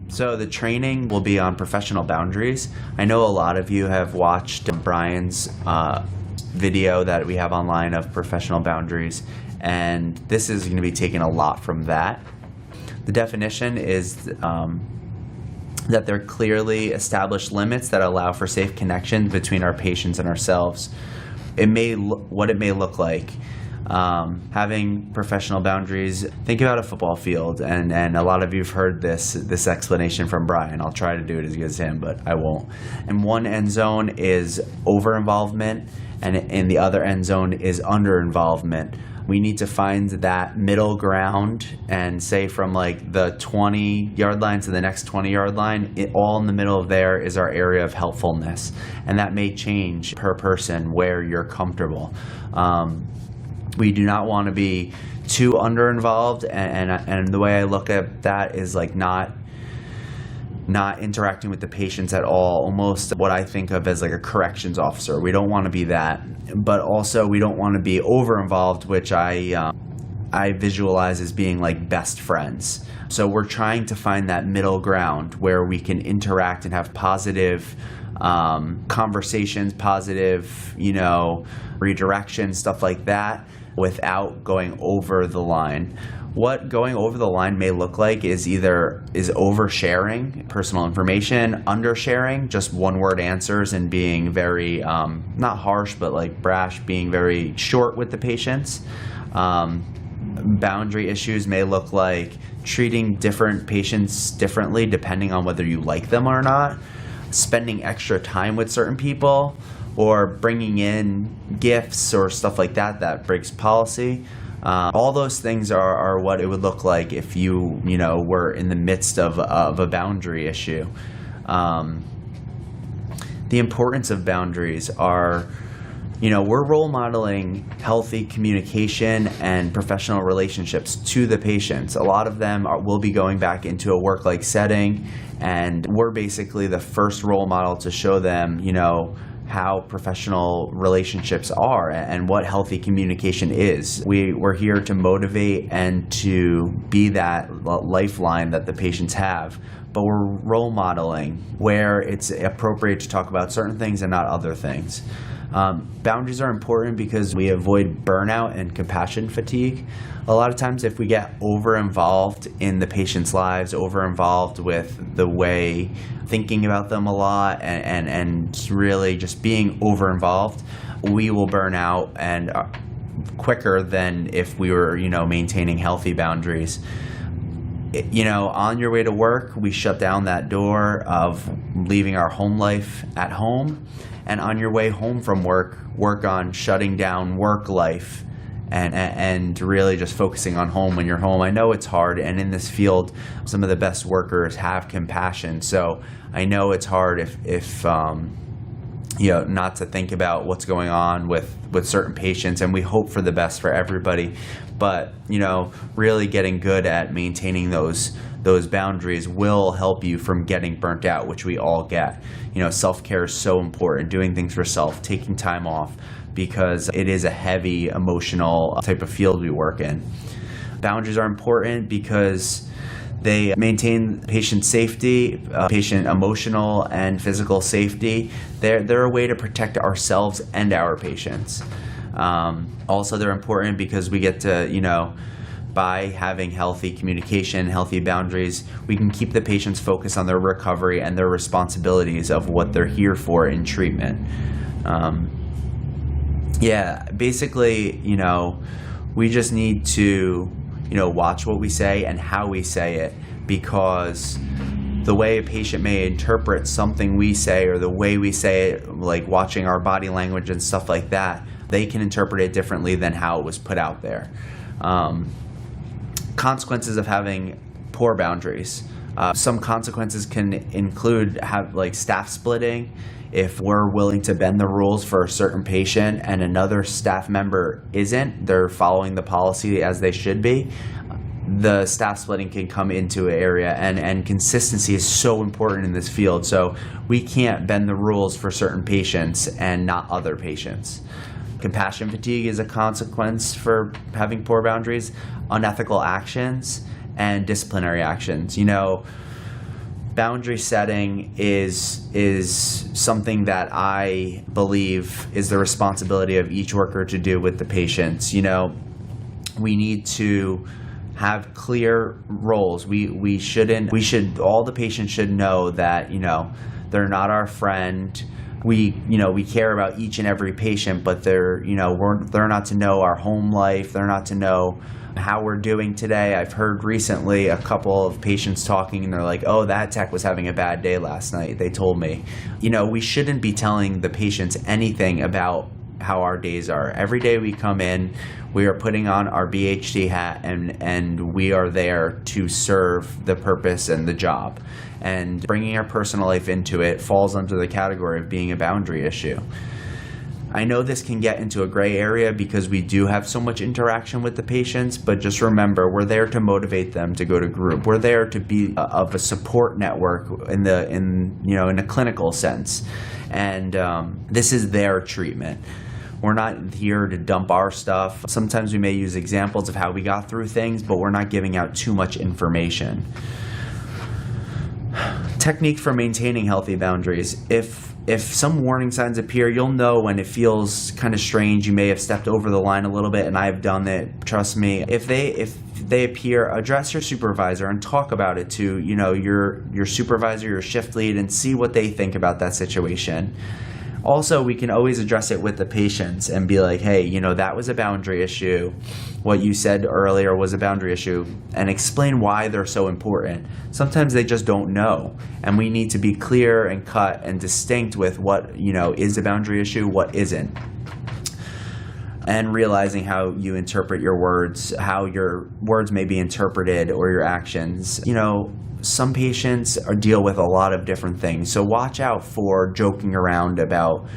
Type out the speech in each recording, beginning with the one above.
So the training will be on professional boundaries. I know a lot of you have watched Brian's video that we have online of professional boundaries, and this is going to be taking a lot from that. The definition is that they're clearly established limits that allow for safe connection between our patients and ourselves. What it may look like. Having professional boundaries, think about a football field, and a lot of you have heard this explanation from Brian. I'll try to do it as good as him, but I won't. And one end zone is over-involvement, and in the other end zone is under-involvement. We need to find that middle ground, and say from like the 20-yard line to the next 20-yard line, all in the middle of there is our area of helpfulness. And that may change per person where you're comfortable. We do not want to be too under-involved, and the way I look at that is like not interacting with the patients at all, almost what I think of as like a corrections officer. We don't want to be that, but also we don't want to be over-involved, which I visualize as being like best friends. So we're trying to find that middle ground where we can interact and have positive conversations, positive, redirection, stuff like that, without going over the line. What going over the line may look like is oversharing personal information, undersharing, just one-word answers, and being very, not harsh, but like brash, being very short with the patients. Boundary issues may look like treating different patients differently depending on whether you like them or not, spending extra time with certain people, or bringing in gifts or stuff like that breaks policy. All those things are what it would look like if you were in the midst of a boundary issue. The importance of boundaries are, we're role modeling healthy communication and professional relationships to the patients. A lot of them will be going back into a work-like setting, and we're basically the first role model to show them, how professional relationships are and what healthy communication is. We're here to motivate and to be that lifeline that the patients have, but we're role modeling where it's appropriate to talk about certain things and not other things. Boundaries are important because we avoid burnout and compassion fatigue. A lot of times if we get over-involved in the patient's lives, over-involved with the way thinking about them a lot, and really just being over-involved, we will burn out and quicker than if we were, maintaining healthy boundaries. On your way to work, we shut down that door of leaving our home life at home. And on your way home from work on shutting down work life and really just focusing on home when you're home. I know it's hard, and in this field, some of the best workers have compassion. So I know it's hard if not to think about what's going on with certain patients, and we hope for the best for everybody. But, really getting good at maintaining those boundaries will help you from getting burnt out, which we all get. Self-care is so important, doing things for self, taking time off, because it is a heavy emotional type of field we work in. Boundaries are important because they maintain patient safety, patient emotional and physical safety. They're a way to protect ourselves and our patients. Also, they're important because we get to, by having healthy communication, healthy boundaries, we can keep the patients focused on their recovery and their responsibilities of what they're here for in treatment. Basically, we just need to, watch what we say and how we say it, because the way a patient may interpret something we say, or the way we say it, like watching our body language and stuff like that, they can interpret it differently than how it was put out there. Consequences of having poor boundaries. Some consequences can include staff splitting. If we're willing to bend the rules for a certain patient and another staff member isn't, they're following the policy as they should be, the staff splitting can come into an area, and consistency is so important in this field. So we can't bend the rules for certain patients and not other patients. Compassion fatigue is a consequence for having poor boundaries. Unethical actions and disciplinary actions. boundary setting is something that I believe is the responsibility of each worker to do with the patients. We need to have clear roles. All the patients should know that, they're not our friend. We care about each and every patient, but they're not to know our home life. They're not to know how we're doing today. I've heard recently a couple of patients talking, and they're like, oh, that tech was having a bad day last night. They told me. We shouldn't be telling the patients anything about how our days are. Every day we come in, we are putting on our BHD hat, and we are there to serve the purpose and the job. And bringing our personal life into it falls under the category of being a boundary issue. I know this can get into a gray area because we do have so much interaction with the patients, but just remember, we're there to motivate them to go to group. We're there to be of a support network in a clinical sense, and this is their treatment. We're not here to dump our stuff. Sometimes we may use examples of how we got through things, but we're not giving out too much information. Technique for maintaining healthy boundaries. If some warning signs appear, you'll know when it feels kind of strange. You may have stepped over the line a little bit, and I've done it. Trust me. If they appear, address your supervisor and talk about it to your supervisor, your shift lead, and see what they think about that situation. Also, we can always address it with the patients and be like, hey, that was a boundary issue. What you said earlier was a boundary issue, and explain why they're so important. Sometimes they just don't know, and we need to be clear and cut and distinct with what, is a boundary issue, what isn't. And realizing how you interpret your words, how your words may be interpreted, or your actions. Some patients deal with a lot of different things, so watch out for joking around about,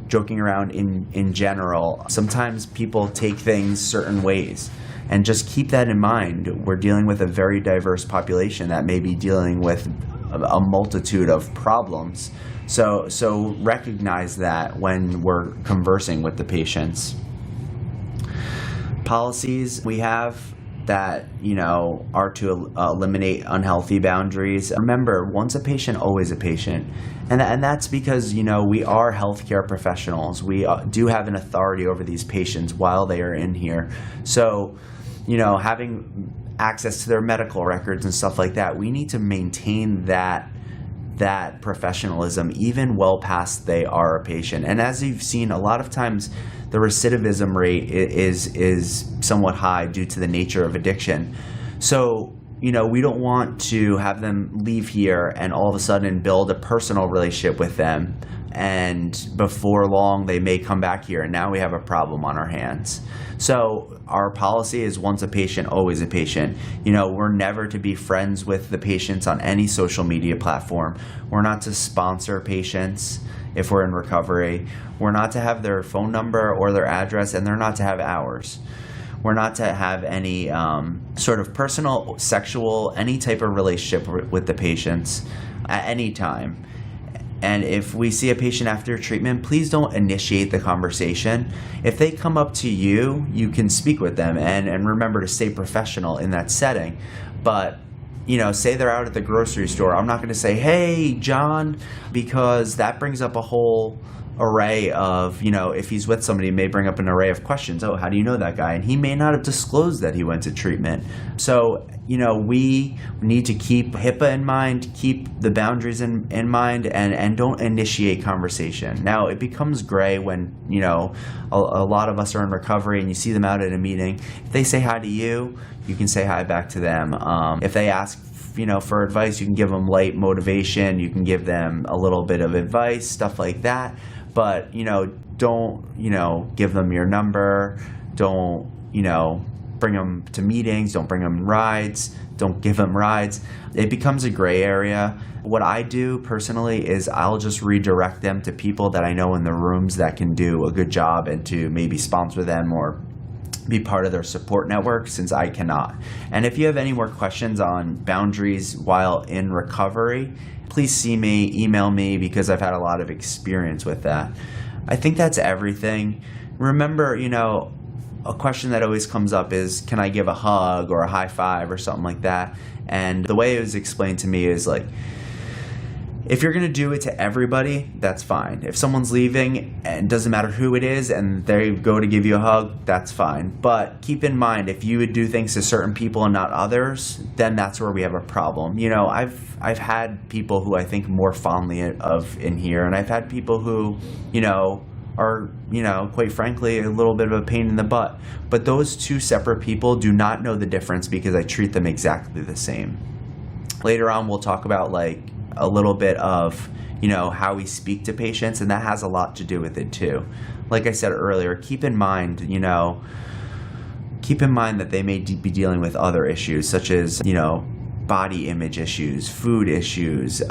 joking around in general. Sometimes people take things certain ways, and just keep that in mind. We're dealing with a very diverse population that may be dealing with a multitude of problems. So recognize that when we're conversing with the patients. Policies we have that are to eliminate unhealthy boundaries. Remember, once a patient, always a patient, and that's because we are healthcare professionals. We do have an authority over these patients while they are in here. So, having access to their medical records and stuff like that, we need to maintain that professionalism even well past they are a patient. And as you've seen, a lot of times the recidivism rate is somewhat high due to the nature of addiction. So, we don't want to have them leave here and all of a sudden build a personal relationship with them, and before long they may come back here, and now we have a problem on our hands. So our policy is once a patient, always a patient. We're never to be friends with the patients on any social media platform. We're not to sponsor patients if we're in recovery. We're not to have their phone number or their address, and they're not to have ours. We're not to have any sort of personal, sexual, any type of relationship with the patients at any time. And if we see a patient after treatment, please don't initiate the conversation. If they come up to you, you can speak with them, and remember to stay professional in that setting. But say they're out at the grocery store, I'm not going to say, hey, John, because that brings up a whole array of, if he's with somebody, it may bring up an array of questions. Oh, how do you know that guy? And he may not have disclosed that he went to treatment. So, we need to keep HIPAA in mind, keep the boundaries in mind, and don't initiate conversation. Now, it becomes gray when, a lot of us are in recovery and you see them out at a meeting. If they say hi to you, you can say hi back to them. If they ask for advice, you can give them light motivation, you can give them a little bit of advice, stuff like that. But, don't, give them your number. Don't, bring them to meetings. Don't bring them rides. Don't give them rides. It becomes a gray area. What I do personally is I'll just redirect them to people that I know in the rooms that can do a good job, and to maybe sponsor them or be part of their support network, since I cannot. And if you have any more questions on boundaries while in recovery, please see me, email me, because I've had a lot of experience with that. I think that's everything. Remember, a question that always comes up is, can I give a hug or a high five or something like that? And the way it was explained to me is like, if you're going to do it to everybody, that's fine. If someone's leaving, and it doesn't matter who it is, and they go to give you a hug, that's fine. But keep in mind, if you would do things to certain people and not others, then that's where we have a problem. You know, I've had people who I think more fondly of in here, and I've had people who, you know, are, you know, quite frankly, a little bit of a pain in the butt. But those two separate people do not know the difference because I treat them exactly the same. Later on, we'll talk about like a little bit of, you know, how we speak to patients, and that has a lot to do with it too. Like I said earlier, keep in mind that they may be dealing with other issues such as, you know, body image issues, food issues,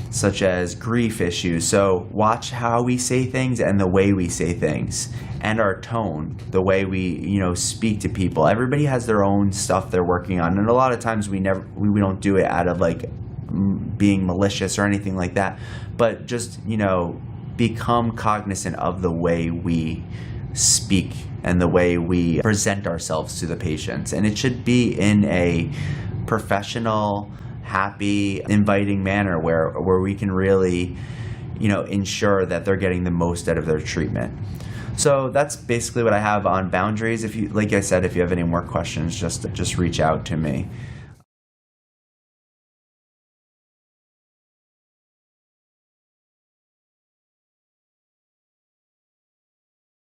such as grief issues. So watch how we say things and the way we say things and our tone, the way we, you know, speak to people. Everybody has their own stuff they're working on, and a lot of times we don't do it out of like being malicious or anything like that, but just, you know, become cognizant of the way we speak and the way we present ourselves to the patients. And it should be in a professional, happy, inviting manner where we can really, you know, ensure that they're getting the most out of their treatment. So that's basically what I have on boundaries. If you, like I said, if you have any more questions, just reach out to me.